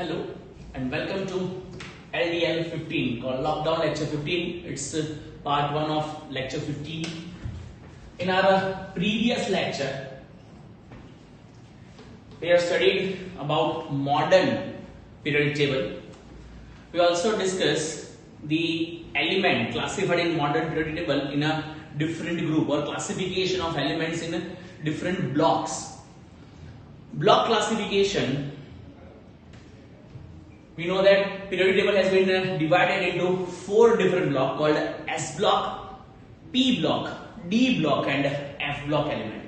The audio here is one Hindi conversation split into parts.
Hello and welcome to LDL 15 called Lockdown Lecture 15. It's part 1 of Lecture 15. In our previous lecture, we have studied about modern periodic table. We also discussed the element classified in modern periodic table in a different group or classification of elements in different blocks. Block classification. We know that periodic table has been divided into 4 different blocks called S block, P block, D block and F block element.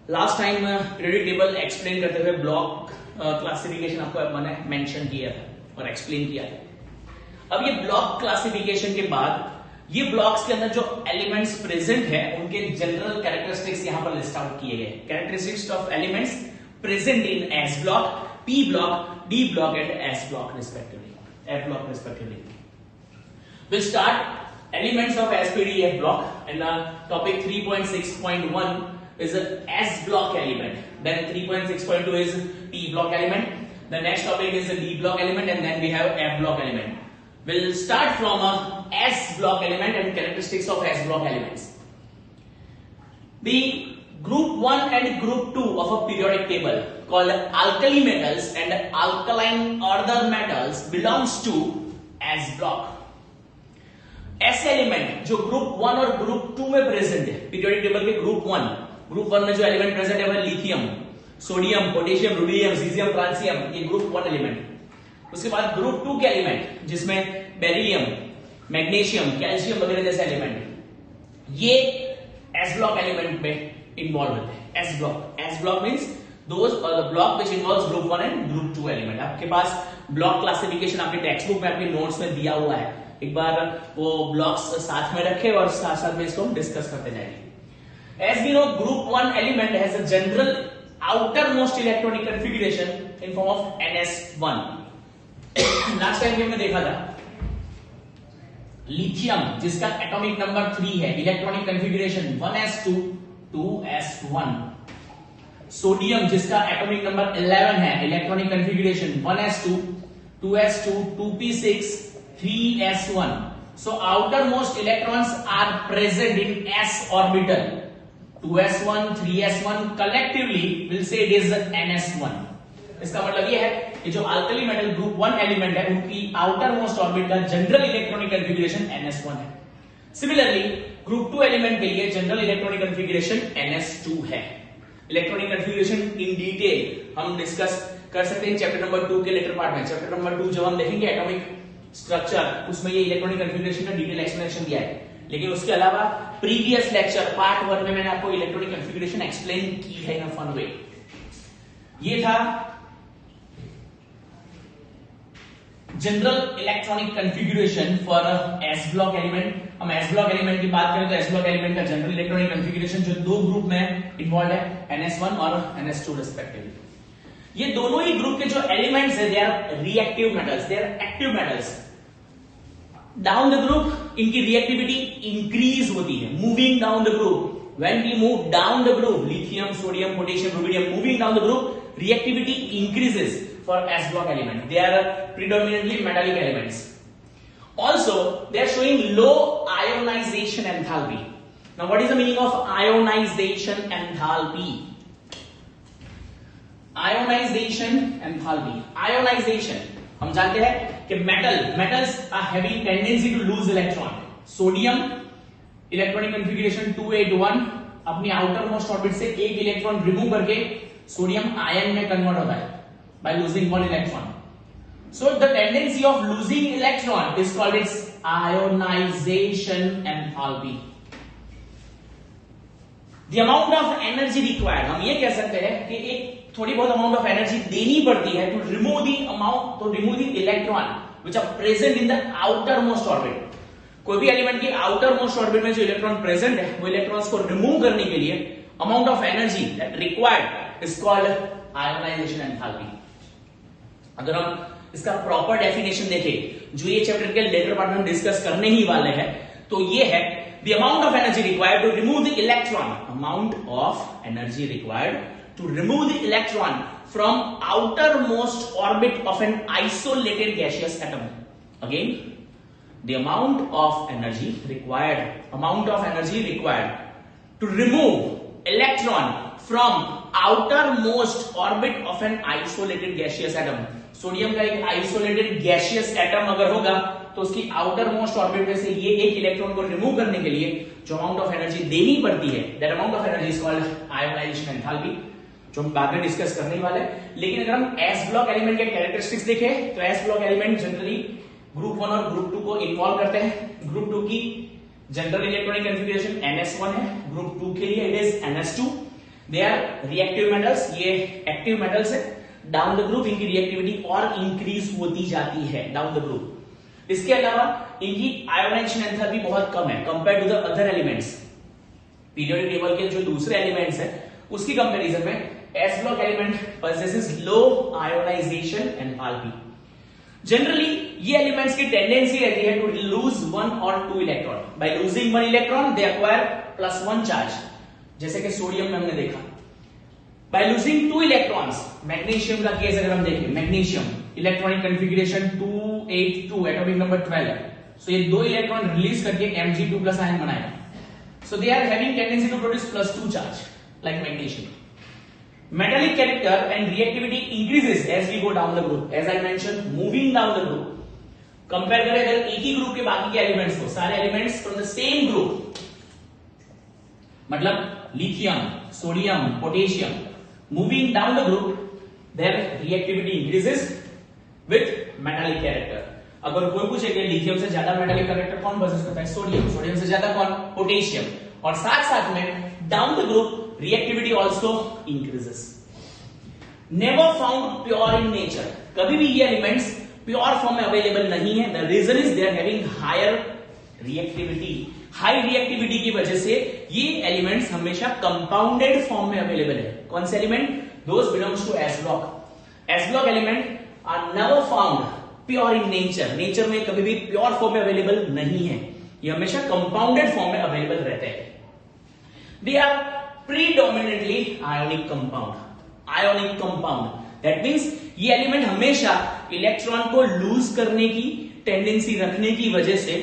Last time periodic table explain करते हुए block classification आपको मैंने mention किया था और explain किया था. अब ये block classification के बाद ये blocks के अंदर जो elements present है उनके general characteristics यहाँ पर list out किए गए. Characteristics of elements present in S block, P block, D block and S block respectively, F block respectively. We'll start elements of SPDF block and topic 3.6.1 is a S block element. Then 3.6.2 is P block element. The next topic is a D block element and then we have F block element. We'll start from a S block element and characteristics of S block elements. The group 1 and group 2 of a periodic table called alkali metals and alkaline other metals belongs to S block. S element जो group 1 और group 2 में present है periodic table के group 1 में जो element present है वह lithium, sodium, potassium, rubidium, cesium, francium ये group 1 element. उसके बाद group 2 के element जिसमें beryllium, magnesium, calcium वगैरह जैसे element ये S block element में involved होते हैं. S block means those the block which involves group 1 and group 2 element. आपके पास block classification आपके टेक्स्ट बुक में आपके नोट्स में दिया हुआ है. एक बार वो blocks साथ में रखे और साथ साथ में इसको डिस्कस करते जाएंगे. As we know, group 1 element has a general outermost electronic configuration in form of NS1. Last time हमने देखा था lithium जिसका atomic number 3 है, electronic configuration 1s2 2s1. Sodium जिसका एटॉमिक नंबर 11 है, electronic configuration 1s2 2s2 2p6 3s1. so outermost electrons are present in s orbital 2s1 3s1 collectively we'll say it is ns1. इसका मतलब ये है कि जो अल्कली मेटल ग्रुप 1 एलिमेंट है उनकी आउटरमोस्ट ऑर्बिट का जनरल इलेक्ट्रॉनिक कॉन्फ़िगरेशन ns1 है. सिमिलरली ग्रुप 2 एलिमेंट के लिए जनरल इलेक्ट्रॉनिक कॉन्फ़िगरेशन ns2 है. इलेक्ट्रॉनिक कॉन्फ़िगरेशन इन डिटेल हम डिस्कस कर सकते हैं चैप्टर नंबर 2 के लेटर पार्ट में. चैप्टर नंबर 2 जब हम देखेंगे एटॉमिक स्ट्रक्चर उसमें ये इलेक्ट्रॉनिक कॉन्फ़िगरेशन का डिटेल एक्सप्लेनेशन दिया है. लेकिन उसके अलावा प्रीवियस लेक्चर पार्ट 1 में मैंने आपको इलेक्ट्रॉनिक कॉन्फ़िगरेशन एक्सप्लेन की है इन अ फन वे. ये था general electronic configuration for S block element. हम एस ब्लॉक एलिमेंट की बात करें तो एस ब्लॉक एलिमेंट का जनरल इलेक्ट्रॉनिक कॉन्फ़िगरेशन जो दो ग्रुप में इन्वॉल्व है NS1 और NS2 रिस्पेक्टिवली. ये दोनों ही ग्रुप के जो एलिमेंट्स है they are reactive metals, they are active metals. Down the group इनकी रिएक्टिविटी इंक्रीज होती है. Moving down the group, when we move down the group, lithium, sodium, potassium, rubidium, moving down the group, reactivity increases for S block element. They are predominantly metallic elements. Also, they are showing low ionization enthalpy. Now, what is the meaning of ionization enthalpy? Ionization enthalpy. Ionization. हम जानते हैं कि metals are having tendency to lose electron. Sodium electronic configuration 281 अपनी outermost orbit से एक इलेक्ट्रॉन रिमूव करके सोडियम आयन में कन्वर्ट होता है by losing one electron. So the tendency of losing electron is called its ionization enthalpy. The amount of energy required, हम ये कह सकते हैं कि एक थोड़ी बहुत amount of energy देनी पड़ती है to remove the electron which are present in the outermost orbit. कोई भी एलिमेंट की outermost orbit में जो इलेक्ट्रॉन प्रेजेंट है वो इलेक्ट्रॉन्स को रिमूव करने के लिए amount of energy that required is called ionization enthalpy. अगर हम इसका प्रॉपर डेफिनेशन देखें जो ये चैप्टर के लेटर पार्ट में डिस्कस करने ही वाले हैं तो ये है the amount of energy required to remove the electron, amount of energy required to remove the electron from outermost orbit of an isolated gaseous atom. Again, the amount of energy required to remove electron from outermost orbit of an isolated gaseous atom. Sodium का एक आइसोलेटेड गैसियस एटम अगर होगा तो उसकी आउटर मोस्ट ऑर्बिट में से ये एक इलेक्ट्रॉन को रिमूव करने के लिए जो अमाउंट ऑफ एनर्जी देनी पड़ती है, that amount of energy is called ionisation enthalpy, जो हम बाद में डिस्कस करने ही वाले हैं। लेकिन अगर हम एस ब्लॉक एलिमेंट के कैरेक्टरिस्टिक्स देखें तो S block element generally group 1 और ग्रुप 2 को इन्वॉल्व करते हैं। ग्रुप 2 की जनरल इलेक्ट्रॉनिक कॉन्फ़िगरेशन NS1 है, ग्रुप 2 के लिए it is NS2। They are reactive metals, ये एक्टिव मेटल्स है। डाउन द ग्रुप इनकी रिएक्टिविटी और इंक्रीज होती जाती है डाउन द ग्रुप। इसके अलावा इनकी आयोनाइजेशन एंथैल्पी बहुत कम है compare to the other elements. Periodic table के जो दूसरे एलिमेंट्स हैं उसकी कंपैरिजन में S block element possesses low ionization enthalpy. Generally ये एलिमेंट्स की टेंडेंसी रहती है टू लूज 1 और 2 electron. By losing 1 electron they acquire +1 charge, जैसे कि सोडियम में हमने देखा। By losing 2 electrons, मैग्नीशियम का केस अगर हम देखें, magnesium electronic configuration 282 atomic number 12, so ये 2 इलेक्ट्रॉन रिलीज करके Mg2+ आयन बनाएगा। So they are having tendency to produce +2 charge like magnesium. Metallic character and reactivity increases as we go down the group, as I mention moving down the group. Compare करें अगर एक ही ग्रुप के बाकी के एलिमेंट्स को, सारे elements from the same group, मतलब lithium, sodium, potassium, moving down the group their reactivity increases with metallic character। अगर कोई पूछे कि लिथियम से ज्यादा मेटालिक कैरेक्टर कौन पोजेस करता है, सोडियम, सोडियम से ज्यादा कौन, पोटेशियम, और साथ साथ में down the group reactivity also increases. Never found pure in nature, कभी भी ये एलिमेंट्स प्योर फॉर्म में अवेलेबल नहीं है। The reason is they are having higher reactivity. High reactivity की वजह से ये एलिमेंट्स हमेशा कंपाउंडेड फॉर्म में अवेलेबल है। कौन से element? Those belongs to S block. S block element are never found pure in nature, nature में कभी भी प्योर फॉर्म में अवेलेबल नहीं है, ये हमेशा कंपाउंडेड फॉर्म में अवेलेबल रहते हैं। They are predominantly ionic compound. Ionic compound that means ये एलिमेंट हमेशा इलेक्ट्रॉन को लूज करने की टेंडेंसी रखने की वजह से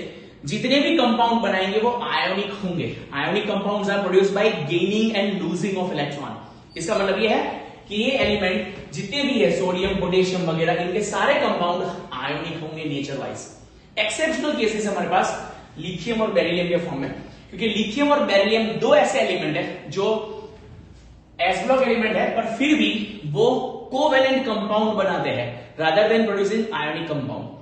जितने भी कंपाउंड बनाएंगे वो आयोनिक होंगे। Ionic compounds are produced by gaining and losing of electron. इसका मतलब ये है कि ये एलिमेंट जितने भी है, सोडियम, पोटेशियम वगैरह, इनके सारे कंपाउंड आयोनिक होंगे नेचर वाइज। एक्सेप्शनल केसेस हमारे पास लिथियम और बेरिलियम के फॉर्म में, क्योंकि लिथियम और बेरिलियम दो ऐसे एलिमेंट है जो एस ब्लॉक एलिमेंट है पर फिर भी वो कोवेलेंट कंपाउंड बनाते हैं rather than producing ionic compound.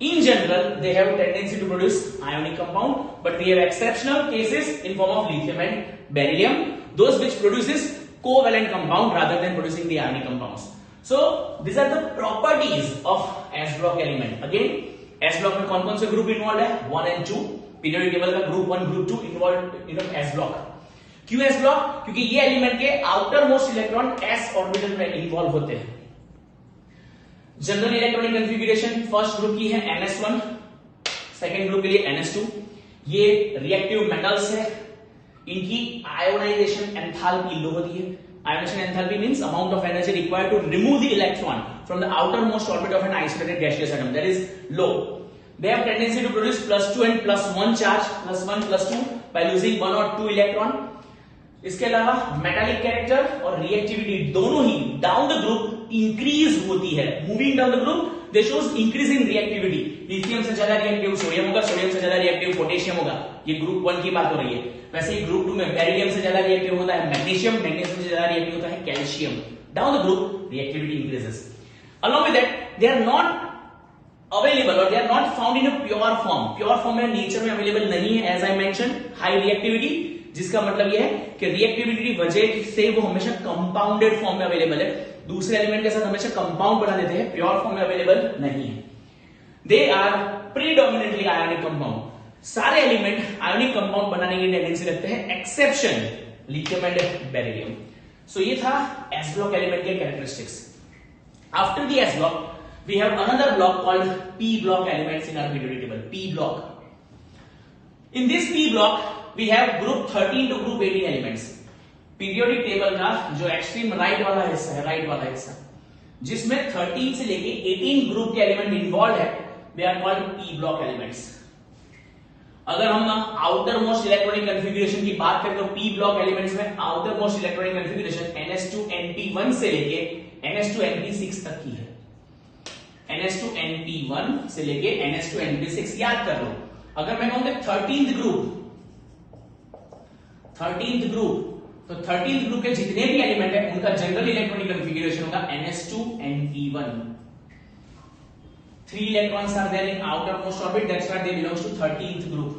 In general, they have a tendency to produce ionic compound, but we have exceptional cases in form of lithium and beryllium, those which produces covalent compound rather than producing the ionic compounds. So these are the properties of S block element. Again, S block में कौन कौन से ग्रुप इन्वॉल्व है? 1 and 2। पीरियोडिक टेबल का group 1, group 2 involve in S block। क्यों S block? क्योंकि ये एलिमेंट के outer most electron S orbital में इन्वॉल्व होते हैं। General electronic configuration first group की है NS1, सेकेंड ग्रुप के लिए NS2। ये रिएक्टिव मेटल्स है, इनकी आयोनाइजेशन एंथैल्पी लो होती है। Ionization enthalpy means amount of energy required to remove the electron from the outermost orbit of an isolated gaseous atom, that is low. They have tendency to produce +2 and +1 charge, +1 +2 by losing 1 और 2 इलेक्ट्रॉन। इसके अलावा मेटालिक कैरेक्टर और रिएक्टिविटी दोनों ही डाउन द ग्रुप इंक्रीज होती है। Moving down the group they shows increase in reactivity. Lithium से ज्यादा रिएक्टिव सोडियम होगा, सोडियम से ज्यादा रिएक्टिव पोटेशियम होगा, ये ग्रुप 1 की बात हो रही है। वैसे ही ग्रुप 2 में बेरिलियम से ज्यादा रिएक्टिव होता है मैग्नीशियम, मैग्नीशियम से ज्यादा रिएक्टिव होता है calcium. Down the group reactivity increases. Along with that they are not available और they are not found in a pure form. Pure form में नेचर में अवेलेबल नहीं है। As I mention, high reactivity, जिसका मतलब यह है कि रिएक्टिविटी की वजह से वो हमेशा कंपाउंडेड फॉर्म में अवेलेबल है। दूसरे एलिमेंट के साथ हमेशा कंपाउंड बना देते हैं, प्योर फॉर्म में अवेलेबल नहीं है। They are predominantly ionic compound. सारे एलिमेंट आयोनिक कंपाउंड बनाने की टेंडेंसी रखते हैं, exception lithium and beryllium. So ये था एस ब्लॉक एलिमेंट के characteristics. After the S block we have another block called P block elements in our periodic table, P block. In this P block we have group 13 to group 18 elements। Periodic table का जो एक्सट्रीम राइट वाला हिस्सा है, राइट वाला हिस्सा, जिसमें 13 से लेके 18 ग्रुप के एलिमेंट इन्वॉल्व है, they are called P block elements. अगर हम आउटर मोस्ट इलेक्ट्रॉनिक कॉन्फ़िगरेशन की बात करें तो पी ब्लॉक एलिमेंट्स में outer most electronic configuration ns2np1 से लेके ns2np6 तक की है। ns2np1 से लेके ns2np6 याद कर लो। अगर मैं कहूं 13th ग्रुप, तो 13th ग्रुप के जितने भी एलिमेंट है उनका जनरल इलेक्ट्रॉनिक कॉन्फ़िगरेशन होगा ns2np1। 3 electrons are there in outermost orbit, that's why they belongs to 13th group.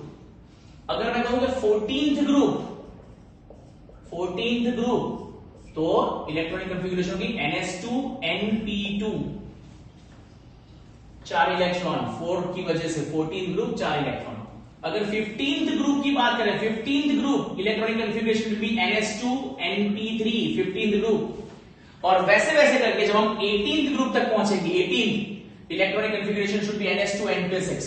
अगर मैं कहूं 14th group, तो इलेक्ट्रॉनिक कॉन्फ़िगरेशन होगी ns2np2, 4 इलेक्ट्रॉन, 4 की वजह से 14th ग्रुप 4 इलेक्ट्रॉन। अगर 15th ग्रुप की बात करें, 15th group electronic configuration will be ns2np3, 15th group. और वैसे वैसे करके जब हम 18th ग्रुप तक पहुंचेंगे, 18 electronic configuration should be ns2np6।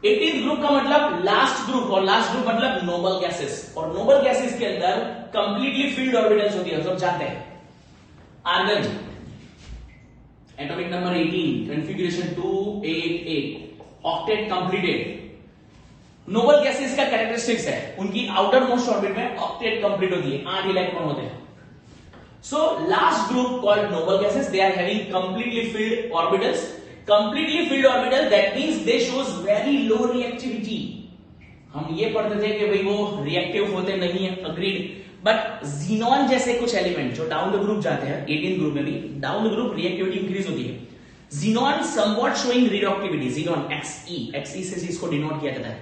18th group का मतलब लास्ट ग्रुप, और लास्ट ग्रुप मतलब नोबल गैसेस, और नोबल गैसेस के अंदर कंप्लीटली फिल्ड ऑर्बिटल्स होती है, सब जानते हैं। Argon atomic number 18, configuration 288, octet completed. Noble gases का कैरेक्टरिस्टिक्स है, उनकी आउटर मोस्ट ऑर्बिट में ऑक्टेट कंप्लीट होती है, 8 इलेक्ट्रॉन होते हैं। So last group called noble gases, they are having completely filled orbitals. Completely filled orbital, that means they shows very low reactivity. हम ये पढ़ते थे कि भाई वो रिएक्टिव होते नहीं है, अग्रीड। बट जीनॉन जैसे कुछ एलिमेंट जो डाउन द ग्रुप जाते हैं, 18 ग्रुप में भी down the group reactivity increase होती है। Xenon somewhat showing reactivity, xenon XE से इसको डिनोट किया जाता है।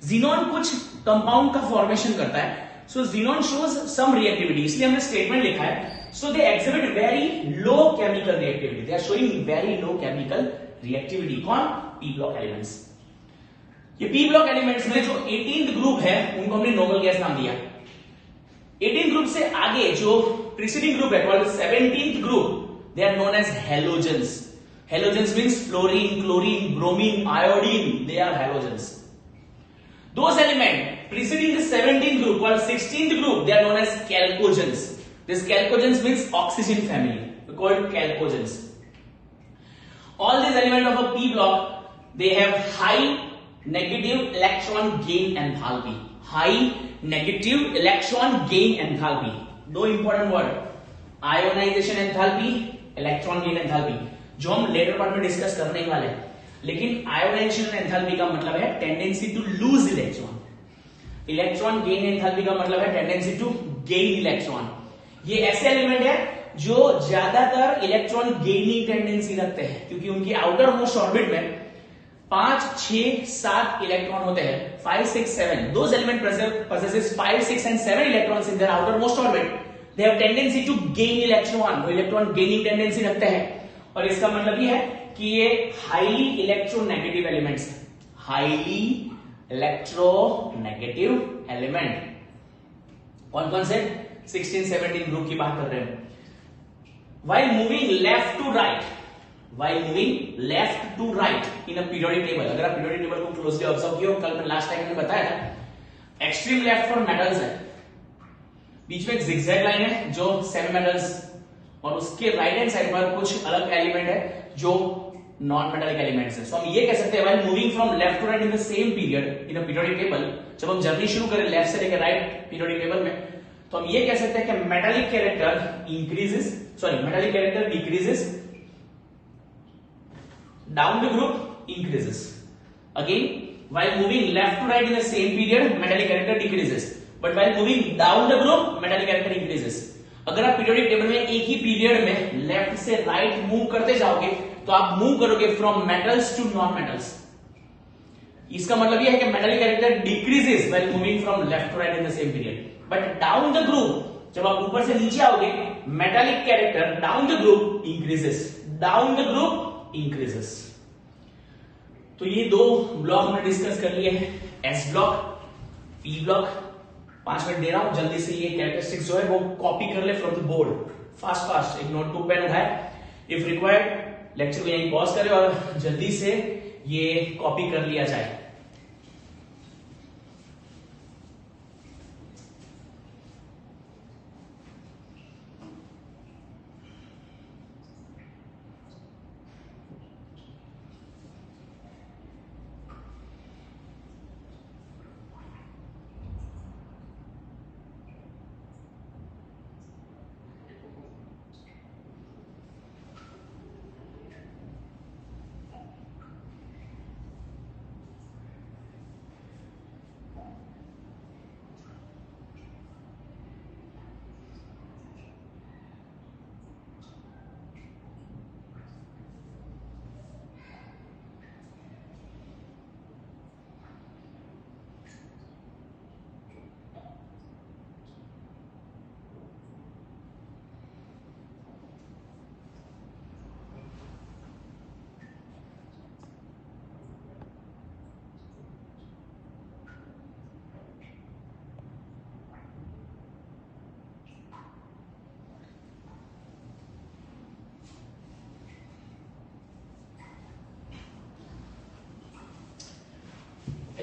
जीनॉन कुछ कंपाउंड का फॉर्मेशन करता है, so xenon shows some reactivity, इसलिए हमने स्टेटमेंट लिखा है, so they exhibit very low chemical reactivity, they are showing very low chemical reactivity। कौन? p block elements। ये p block elements में जो 18th ग्रुप है उनको हमने नोबल गैस नाम दिया। 18th ग्रुप से आगे जो प्रीसीडिंग ग्रुप है called 17th group, they are known as halogens। halogens means fluorine, chlorine, bromine, iodine, they are halogens। Those elements preceding the 17th group called 16th group, they are known as chalcogens। This chalcogens means oxygen family, called chalcogens। All these elements of a p block, they have high negative electron gain enthalpy, high negative electron gain enthalpy। दो important word, ionization enthalpy, electron gain enthalpy, जो हम लेटर पार्ट में डिस्कस करने ही वाले हैं। लेकिन आयोनाइजेशन एंथैल्पी का मतलब है tendency to lose electron, electron gain enthalpy का मतलब है टेंडेंसी टू गेन इलेक्ट्रॉन। ये ऐसे एलिमेंट है जो ज्यादातर इलेक्ट्रॉन गेनिंग टेंडेंसी रखते हैं, क्योंकि उनकी आउटर मोस्ट ऑर्बिट में 5, 6, 7 इलेक्ट्रॉन होते हैं, 5, 6, 7। Those element possesses 5, 6 and 7 electrons in their outermost orbit, they have tendency to gain electron, वो इलेक्ट्रॉन गेनिंग टेंडेंसी रखते हैं। और इसका मतलब ये है कि ये highly electronegative elements, highly electronegative element. कौन कौन से? 16, 17 ग्रुप की बात कर रहे हैं। While moving left to right, while moving left to right in a periodic table, अगर आप periodic table को क्लोजली ऑब्जर्व किया, कल मैं लास्ट टाइम मैंने बताया था, एक्सट्रीम लेफ्ट फॉर मेटल्स है, बीच में एक जिगजैग लाइन है जो सेमी मेटल्स, और उसके राइट हैंड साइड पर कुछ अलग एलिमेंट है जो नॉन मेटालिक एलिमेंट्स है। सो हम ये कह सकते हैं, while moving from left to right in the same period in a periodic table, जब हम जर्नी शुरू करें लेफ्ट से लेकर राइट पीरियोडिक टेबल में, तो हम ये कह सकते हैं कि metallic character increases, metallic character decreases, down the group increases. Again, while moving left to right in the same period metallic character decreases, but while moving down the group metallic character increases. अगर आप पीरियोडिक टेबल में एक ही पीरियड में लेफ्ट से राइट मूव करते जाओगे तो आप मूव करोगे from metals to non metals. इसका मतलब यह है कि metallic character decreases while moving from left to right in the same period, but down the group जब आप ऊपर से नीचे आओगे metallic character down the group increases, down the group increases. तो ये दो ब्लॉक हमने डिस्कस कर लिए हैं, S block, P block. 5 minute दे रहा हूं, जल्दी से ये कैरेक्टरिस्टिक्स जो है वो कॉपी कर ले फ्रॉम द बोर्ड, फास्ट एक नोटबुक पेन उठाए, इफ रिक्वायर्ड लेक्चर को यहीं पॉज करें और जल्दी से ये कॉपी कर लिया जाए।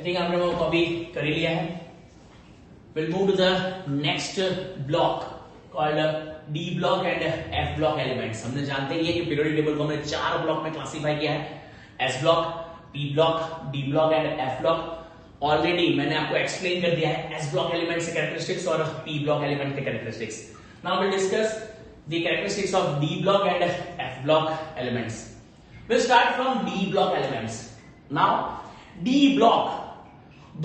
आई थिंक आपने वो कॉपी कर ही लिया है. Will move to the next block called D block and F block elements. हमने जानते ही है कि पीरियोडिक टेबल को हमने 4 ब्लॉक में क्लासिफाई किया है, S block, P block, D block and F block. Already मैंने आपको एक्सप्लेन कर दिया है एस ब्लॉक एलिमेंट्स के कैरेक्टरिस्टिक्स और पी ब्लॉक एलिमेंट के characteristics. Now will discuss the characteristics of D block and F block elements. We'll start from D block elements. Now, D block,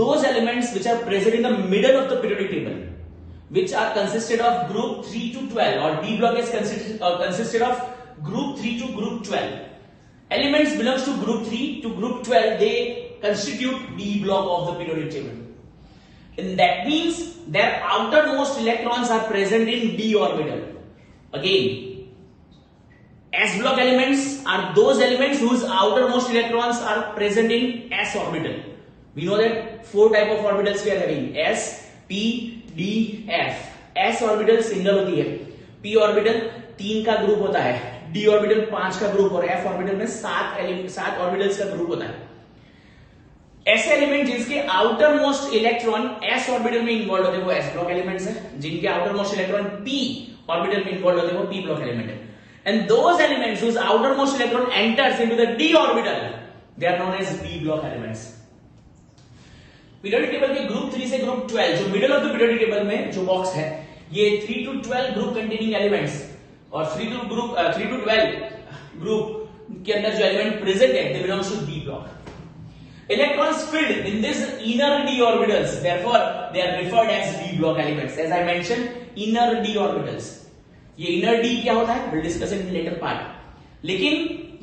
those elements which are present in the middle of the periodic table, which are consisted of group 3 to 12, or D block is consisted of group 3 to group 12. Elements belongs to group 3 to group 12, they constitute D block of the periodic table. And that means their outermost electrons are present in D orbital. Again, S block elements are those elements whose outermost electrons are present in S orbital. We know that 4 type of orbitals we are having: S, P, D, F. S orbital single होती है, P orbital 3 का ग्रुप होता है, D orbital 5 का ग्रुप और F orbital में 7 ऑर्बिटल्स का ग्रुप होता है. ऐसे एलिमेंट जिसके outer most electron S orbital में इन्वॉल्व होते हैं वो S ब्लॉक एलिमेंट्स है. जिनके outer most electron P orbital में इन्वॉल्व होते हैं वो P ब्लॉक एलिमेंट है. And those elements whose outermost electron enters into the d orbital, they are known as d block elements. Periodic table के ग्रुप 3 से ग्रुप 12, जो middle of the periodic table में जो बॉक्स है, ये 3 to 12 ग्रुप कंटेनिंग एलिमेंट्स और 3 to 12 ग्रुप के अंदर जो एलिमेंट प्रेजेंट है, they belongs to d block. Electrons filled in this inner d orbitals, therefore they are referred as d block elements. As I mentioned, inner d orbitals. ये इनर डी क्या होता है, will discuss in later part. लेकिन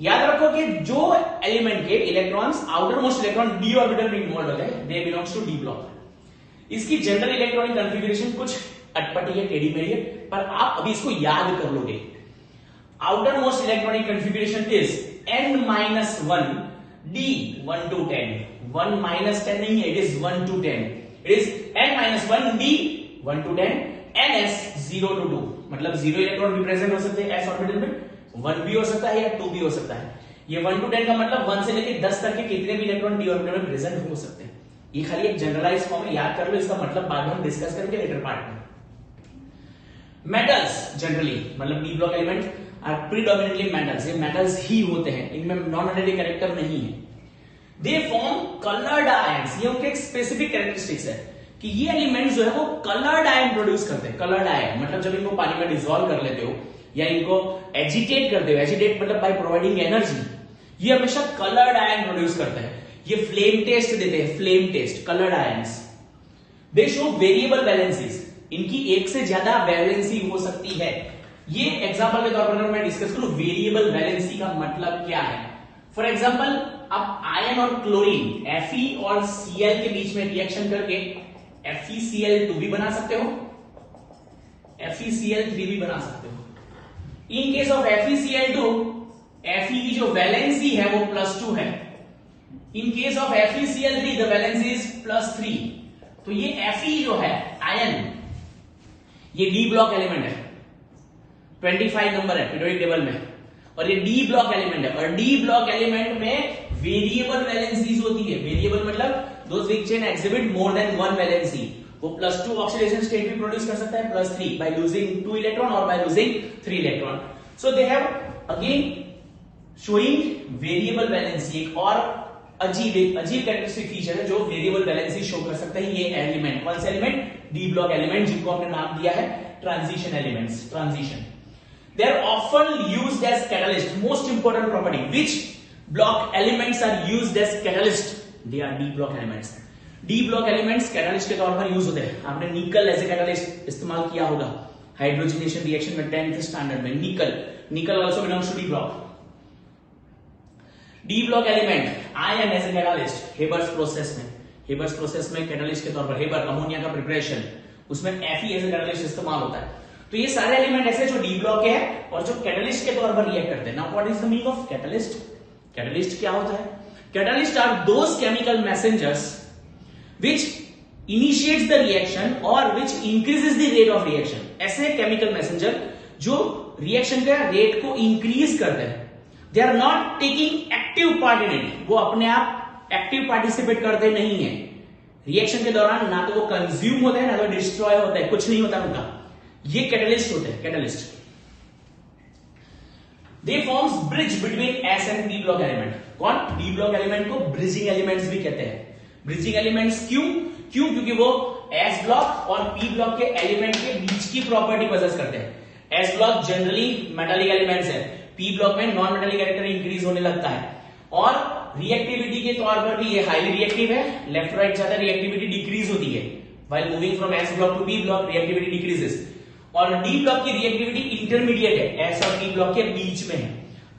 याद रखो कि जो एलिमेंट के electrons outer most electron D orbital में इन्वॉल्व होते हैं, they belongs to D block. इसकी जनरल इलेक्ट्रॉनिक कॉन्फ़िगरेशन कुछ अटपटी है, टेढ़ी मेढ़ी है, पर आप अभी इसको याद कर लोगे. Outer most electronic configuration is n-1 d 1 to 10. 1 minus 10 नहीं है, it is 1 to 10. It is n-1 d 1 to 10 ns 0 to 2. मतलब 0 इलेक्ट्रॉन भी प्रेजेंट हो सकते हैं एस ऑर्बिटल में, 1 भी हो सकता है या 2 भी हो सकता है. ये 1 to 10 का मतलब 1 से लेकर 10 तक के कितने भी इलेक्ट्रॉन डी ऑर्बिटल में प्रेजेंट हो सकते हैं. ये खाली एक जनरलाइज फॉर्म है, याद कर लो. इसका मतलब बाद में हम डिस्कस करेंगे लेटर पार्ट में. मेटल्स जनरली मतलब D block element are predominantly metals. ये मेटल्स ही होते हैं, इनमें नॉन मेटालिक कैरेक्टर नहीं है. They form coloured ions. ये उनके एक स्पेसिफिक कैरेक्टरिस्टिक्स है कि ये एलिमेंट जो है वो कलर्ड आयन प्रोड्यूस करते हैं. कलर्ड आयन मतलब जब इनको पानी में डिसॉल्व कर लेते हो या इनको एजिटेट करते हो, एजिटेट मतलब बाय प्रोवाइडिंग एनर्जी, ये हमेशा कलर्ड आयन प्रोड्यूस करते हैं. ये फ्लेम टेस्ट देते हैं, flame test, coloured ions. They show variable valencies. इनकी एक से ज्यादा वैलेंसी हो सकती है. ये एग्जांपल के तौर पर मैं डिस्कस करूं वेरिएबल वैलेंसी का मतलब क्या है. फॉर एग्जांपल आप आयन और क्लोरीन Fe और Cl के बीच में रिएक्शन करके FeCl2 भी बना सकते हो, FeCl3 भी बना सकते हो. In case of FeCl2, Fe की जो वैलेंसी है वो +2 है. In case of FeCl3 the valency is +3. तो ये Fe जो है आयन, ये डी ब्लॉक एलिमेंट है, 25 नंबर है पीरियोडिक टेबल में, और ये डी ब्लॉक एलिमेंट है. और डी ब्लॉक एलिमेंट में वेरिएबल वैलेंसीज होती है. वेरिएबल मतलब those which can exhibit more than one valency. वो +2 ऑक्सीडेशन स्टेट भी प्रोड्यूस कर सकता है, +3 by losing 2 electron or by losing 3 electron. So they have again showing variable valency. एक और अजीब कैरेक्टरिस्टिक फीचर है जो वेरिएबल वैलेंसी शो कर सकता है ये एलिमेंट. कौन से एलिमेंट? डी ब्लॉक एलिमेंट, जिनको हमने नाम दिया है transition elements. Transition, they are often used as catalyst. Most important property, which block elements are used as catalyst? They are D block elements. D block elements catalyst के तौर पर यूज होते हैं. आपने निकल एज ए कैटालिस्ट इस्तेमाल किया होगा हाइड्रोजनेशन रिएक्शन में 10th स्टैंडर्ड में. Nickel also belongs to D block. D block element iron as a catalyst Haber's process में कैटालिस्ट के तौर पर हेबर अमोनिया का प्रिपरेशन, उसमें Fe एज ए कैटालिस्ट इस्तेमाल होता है. तो ये सारे एलिमेंट ऐसे जो डी ब्लॉक के हैं और जो कैटालिस्ट के तौर पर रिएक्ट करते हैं. Now what is the meaning of catalyst? Catalyst क्या होता है? Catalysts are those chemical messengers which initiates the reaction or which increases the rate of reaction. ऐसे chemical messenger जो reaction का rate को increase करते हैं. They are not taking active part in it. वो अपने आप एक्टिव पार्टिसिपेट करते नहीं है रिएक्शन के दौरान, ना तो वो कंज्यूम होता है ना तो डिस्ट्रॉय होता है, कुछ नहीं होता उनका, ये कैटलिस्ट होते हैं, catalyst. They forms bridge between S and P block element. कौन? डी ब्लॉक एलिमेंट को ब्रिजिंग एलिमेंट्स भी कहते हैं। ब्रिजिंग एलिमेंट्स क्यों? क्योंकि वो एस ब्लॉक और पी ब्लॉक के एलिमेंट के बीच की प्रॉपर्टी पजेस करते हैं। S block generally metallic elements है, पी ब्लॉक में नॉन मेटालिक कैरेक्टर इंक्रीज होने लगता है, और रिएक्टिविटी के तौर पर भी ये हाईली रिएक्टिव है, लेफ्ट राइट जाता है रिएक्टिविटी डिक्रीज होती है, while moving from S block to P block reactivity decreases. और डी ब्लॉक की रिएक्टिविटी इंटरमीडिएट है, एस और पी ब्लॉक के बीच में है,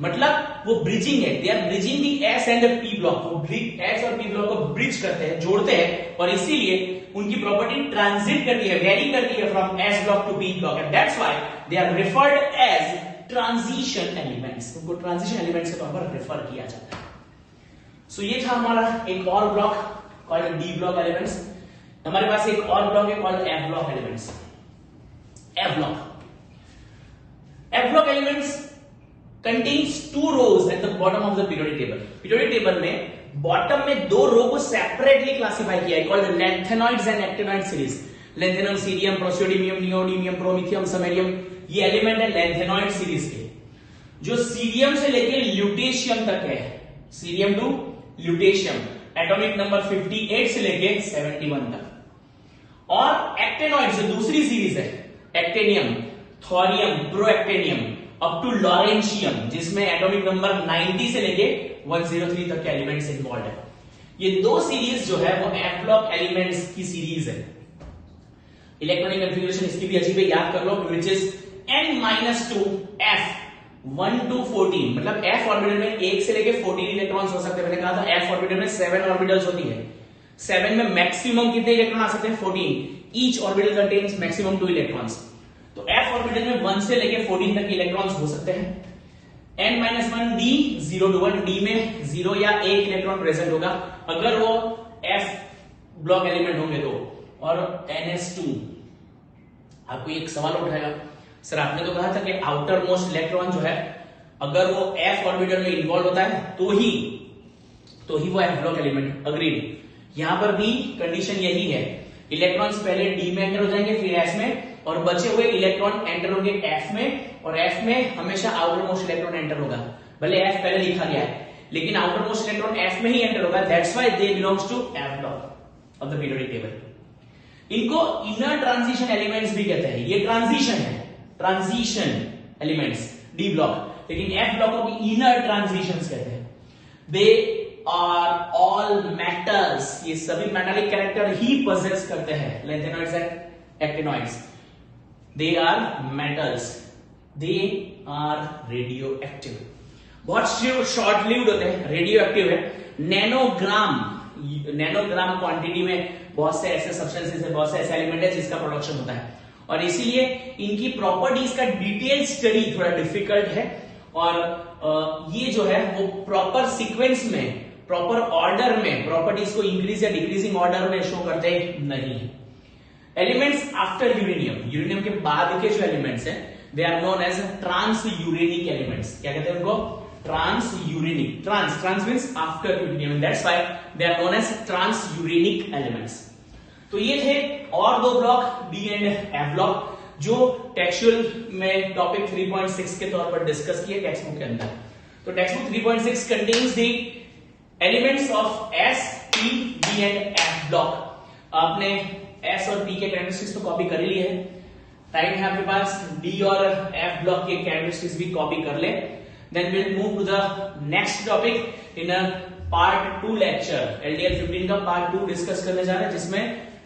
मतलब वो ब्रिजिंग है, they are bridging the S and P block, वो एस और पी ब्लॉक को ब्रिज करते हैं, जोड़ते हैं, और इसीलिए उनकी प्रॉपर्टी ट्रांजिट करती है, वेरी करती है from S block to P block, and that's why they are referred as transition elements, उनको ट्रांजिशन एलिमेंट्स के तौर पर रेफर किया जाता है। सो ये था हमारा एक और block called D block elements. हमारे पास एक और ब्लॉक है called F block elements. F block elements contains two rows at the bottom of the periodic table. Periodic table में बॉटम में दो रो को सेपरेटली क्लासिफाई किया है, called lanthanoids and actinoid series. Lanthanum, cerium, praseodymium, neodymium, promethium, samarium, ये एलिमेंट है लैंथेनॉइड सीरीज के, जो सीरियम से लेकर ल्यूटेशियम तक है, cerium to lutetium, atomic number 58 से लेकर 71 तक। और एक्टेनॉइड जो दूसरी सीरीज है, एक्टेनियम, थोरियम, प्रोएक्टेनियम, अप टू लॉरेंशियम, जिसमें एटॉमिक नंबर 90 से लेके 103 तक के एलिमेंट्स इन्वॉल्व है। ये दो सीरीज जो है वो एफ ब्लॉक एलिमेंट्स की सीरीज है। इलेक्ट्रॉनिक कन्फिगरेशन इसकी भी अजीब है, याद कर लो, which is n-2 f 1 to 14, मतलब f ऑर्बिटल में 1 से लेके 14 इलेक्ट्रॉन्स हो सकते हैं। मैंने कहा था f ऑर्बिटल में 7 ऑर्बिटल्स होती है, 7 में मैक्सिमम कितने इलेक्ट्रॉन आ सकते हैं? 14। Each orbital contains maximum 2 electrons. तो f ऑर्बिटल में 1 से लेके 14 तक इलेक्ट्रॉन्स हो सकते हैं। n-1 d 0 to 1, d में 0 या 1 इलेक्ट्रॉन प्रेजेंट होगा अगर वो f ब्लॉक एलिमेंट होंगे तो। और ns2, आपको एक सवाल उठाएगा, सर आपने तो कहा था कि आउटर मोस्ट इलेक्ट्रॉन जो है अगर वो f ऑर्बिटल में इन्वॉल्व होता है तो ही वो f ब्लॉक एलिमेंट। अग्रीड। यहां पर भी कंडीशन यही है, इलेक्ट्रॉन्स पहले d में एंटर हो जाएंगे, फिर s में, और बचे हुए इलेक्ट्रॉन एंटर होंगे f में, और f में हमेशा आउटर मोस्ट इलेक्ट्रॉन एंटर होगा। भले f पहले लिखा गया है लेकिन आउटर मोस्ट इलेक्ट्रॉन f में ही एंटर होगा, that's why they belongs to f block of the periodic table. इनको इनर ट्रांजिशन एलिमेंट्स भी कहते हैं। ये ट्रांजिशन है, ट्रांजिशन एलिमेंट्स डी ब्लॉक, लेकिन f ब्लॉक को भी इनर ट्रांजिशंस कहते हैं। दे आर ऑल मेटल्स, ये सभी मेटालिक कैरेक्टर ही पोजेस करते हैं, lanthanoids and actinoids. They are metals. They are radioactive. बहुत शॉर्ट लिव्ड होते हैं, रेडियो एक्टिव है। नैनोग्राम क्वांटिटी में बहुत से ऐसे सब्सटेंसेस है, बहुत से ऐसे एलिमेंट है जिसका प्रोडक्शन होता है, और इसीलिए इनकी प्रॉपर्टीज का डिटेल स्टडी थोड़ा डिफिकल्ट है। और ये जो है वो प्रॉपर सीक्वेंस में, प्रॉपर ऑर्डर में प्रॉपर्टीज को इंक्रीज या डिक्रीजिंग ऑर्डर में शो करते नहीं है। एलिमेंट्स आफ्टर यूरेनियम, यूरेनियम के बाद के जो एलिमेंट्स हैं they are known as transuranic elements. क्या कहते हैं उनको? Transuranic. Trans means after uranium, that's why they are known as transuranic elements. तो ये थे और दो block, D and F block, जो टेक्सचुअल में टॉपिक 3.6 के तौर पर डिस्कस किए टेक्स्ट बुक के अंदर। तो text book 3.6 contains the elements of S, P, D and F block. आपने S और P के कैरेक्टरिस्टिक्स तो कॉपी कर ही लिए है, टाइम है आपके पास D और F ब्लॉक के कैरेक्टरिस्टिक्स भी कॉपी कर ले। Then will move to the next topic in part 2 lecture. LDL 15 का पार्ट 2 डिस्कस करने जा रहे हैं, जिसमें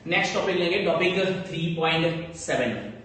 नेक्स्ट टॉपिक लेंगे टॉपिक 3.7।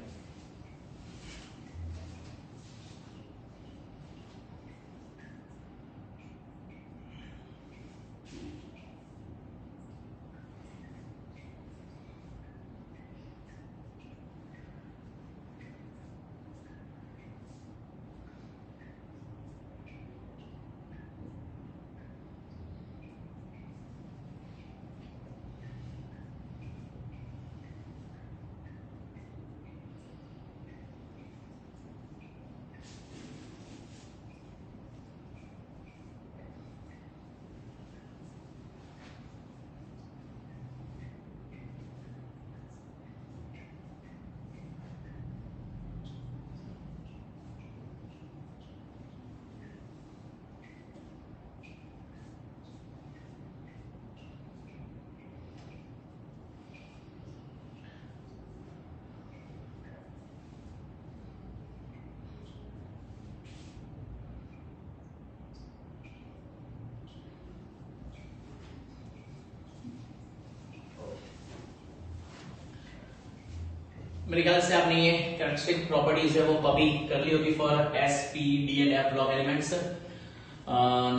मेरे ख्याल से आपने ये कैरेक्टरिस्टिक प्रॉपर्टीज है वो कॉपी कर ली होगी for S, P, D and F block elements.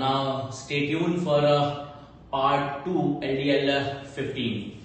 Now stay tune for part 2 LDL 15.